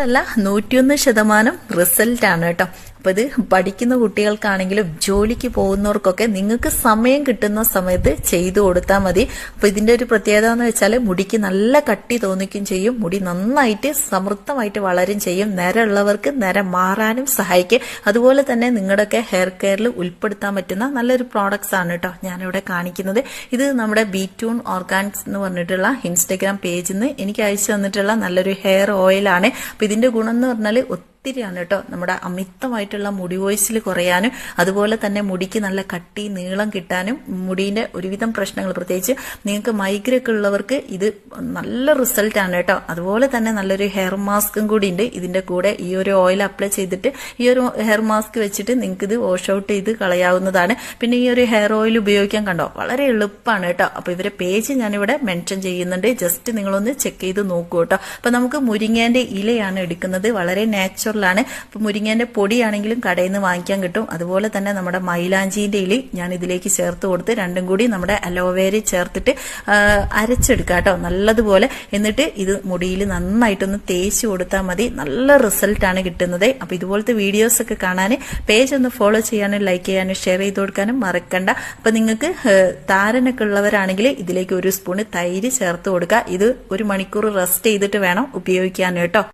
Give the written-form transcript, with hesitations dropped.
അല്ല 101% റിസൾട്ട് ആണ് കേട്ടോ. അപ്പൊ ഇത് പഠിക്കുന്ന കുട്ടികൾക്കാണെങ്കിലും ജോലിക്ക് പോകുന്നവർക്കൊക്കെ നിങ്ങൾക്ക് സമയം കിട്ടുന്ന സമയത്ത് ചെയ്തു കൊടുത്താൽ മതി. അപ്പൊ ഇതിന്റെ ഒരു പ്രത്യേകത എന്ന് വെച്ചാൽ മുടിക്ക് നല്ല കട്ടി തോന്നിക്കും ചെയ്യും, മുടി നന്നായിട്ട് സമൃദ്ധമായിട്ട് വളരും ചെയ്യും, നിരയുള്ളവർക്ക് നിര മാറാനും സഹായിക്കും. അതുപോലെ തന്നെ നിങ്ങളുടെയൊക്കെ ഹെയർ കെയറിൽ ഉൾപ്പെടുത്താൻ പറ്റുന്ന നല്ലൊരു പ്രോഡക്ട്സ് ആണ് കേട്ടോ ഞാനിവിടെ കാണിക്കുന്നത്. ഇത് നമ്മുടെ ബീറ്റൂൺ ഓർഗാനിക്സ് എന്ന് പറഞ്ഞിട്ടുള്ള ഇൻസ്റ്റഗ്രാം പേജിൽ നിന്ന് എനിക്ക് അയച്ചു തന്നിട്ടുള്ള നല്ലൊരു ഹെയർ ഓയിലാണ്. അപ്പൊ ഇതിന്റെ ഗുണം എന്ന് പറഞ്ഞാൽ ഒത്തിരിയാണ് കേട്ടോ. നമ്മുടെ അമിതമായിട്ടുള്ള മുടി കൊഴിച്ചിൽ കുറയാനും അതുപോലെ തന്നെ മുടിക്ക് നല്ല കട്ടി നീളം കിട്ടാനും മുടിന്റെ ഒരുവിധം പ്രശ്നങ്ങൾ പ്രത്യേകിച്ച് നിങ്ങൾക്ക് മൈഗ്രൊക്കെ ഉള്ളവർക്ക് ഇത് നല്ല റിസൾട്ട് ആണ് കേട്ടോ. അതുപോലെ തന്നെ നല്ലൊരു ഹെയർ മാസ്കും കൂടി ഉണ്ട് ഇതിന്റെ കൂടെ. ഈ ഒരു ഓയിൽ അപ്ലൈ ചെയ്തിട്ട് ഈ ഒരു ഹെയർ മാസ്ക് വെച്ചിട്ട് നിങ്ങൾക്ക് ഇത് വാഷ് ഔട്ട് ചെയ്ത് കളയാവുന്നതാണ്. പിന്നെ ഈ ഒരു ഹെയർ ഓയിൽ ഉപയോഗിക്കാൻ കണ്ടോ വളരെ എളുപ്പമാണ് കേട്ടോ. അപ്പൊ ഇവരെ പേജ് ഞാനിവിടെ മെൻഷൻ ചെയ്യുന്നുണ്ട്, ജസ്റ്റ് നിങ്ങളൊന്ന് ചെക്ക് ചെയ്ത് നോക്കൂ കേട്ടോ. അപ്പൊ നമുക്ക് മുരിങ്ങേന്റെ ഇലയാണ് എടുക്കുന്നത്, വളരെ നാച്ചുറൽ ആണ്. അപ്പൊ മുരിങ്ങേന്റെ പൊടിയാണെങ്കിലും കടയിൽ നിന്ന് വാങ്ങിക്കാൻ കിട്ടും. അതുപോലെ തന്നെ നമ്മുടെ മൈലാഞ്ചിന്റെ ഇല ഞാൻ ഇതിലേക്ക് ചേർത്ത് കൊടുത്ത് രണ്ടും കൂടി നമ്മുടെ അലോവേര ചേർത്തിട്ട് അരച്ചെടുക്കാം കേട്ടോ നല്ലതുപോലെ. എന്നിട്ട് ഇത് മുടിയിൽ നന്നായിട്ടൊന്ന് തേച്ച് കൊടുത്താൽ മതി, നല്ല റിസൾട്ട് ആണ് കിട്ടുന്നത്. അപ്പൊ ഇതുപോലത്തെ വീഡിയോസ് ഒക്കെ കാണാൻ പേജ് ഒന്ന് ഫോളോ ചെയ്യാനും ലൈക്ക് ചെയ്യാനും ഷെയർ ചെയ്ത് കൊടുക്കാനും മറക്കണ്ട. അപ്പൊ നിങ്ങൾക്ക് താരനൊക്കെ ഉള്ളവരാണെങ്കിൽ ഇതിലേക്ക് 1 സ്പൂൺ തൈര് ചേർത്ത് കൊടുക്കുക. ഇത് 1 മണിക്കൂർ റെസ്റ്റ് ചെയ്തിട്ട് വേണം ഉപയോഗിക്കാൻ കേട്ടോ.